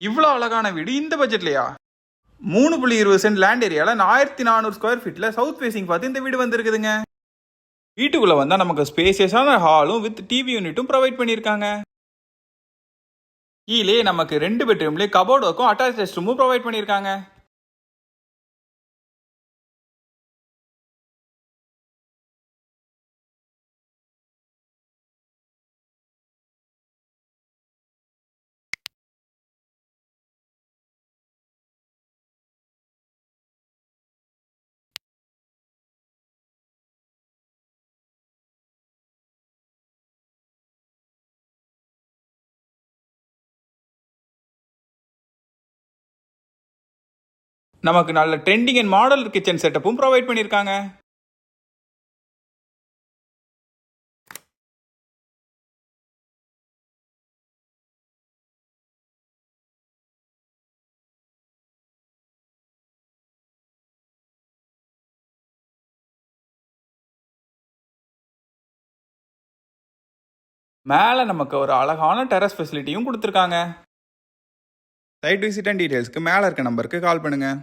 இவ்வளோ அழகான வீடு இந்த பட்ஜெட்லையா? 3.20 சென்ட் லேண்ட் ஏரியாவில் 1400 ஸ்கொயர் ஃபீட்டில் சவுத் ஃபேசிங் பார்த்து இந்த வீடு வந்திருக்குதுங்க. வீட்டுக்குள்ளே வந்தால் நமக்கு ஸ்பேசியஸான ஹாலும் வித் டிவி யூனிட்டும் ப்ரொவைட் பண்ணியிருக்காங்க. கீழே நமக்கு 2 பெட்ரூம்லேயே கபோர்ட் ஒர்க்கும் அட்டாச் ரெஸ்ட் ரூமும் ப்ரொவைட் பண்ணியிருக்காங்க. நமக்கு நல்ல ட்ரெண்டிங் அண்ட் மாடல் கிச்சன் செட்டப்பும் ப்ரொவைட் பண்ணியிருக்காங்க. மேலே நமக்கு ஒரு அழகான டெரஸ் ஃபெசிலிட்டியும் கொடுத்துருக்காங்க. சைட் விசிட் அண்ட் டீடைல்ஸ்க்கு மேலே இருக்க நம்பருக்கு கால் பண்ணுங்கள்.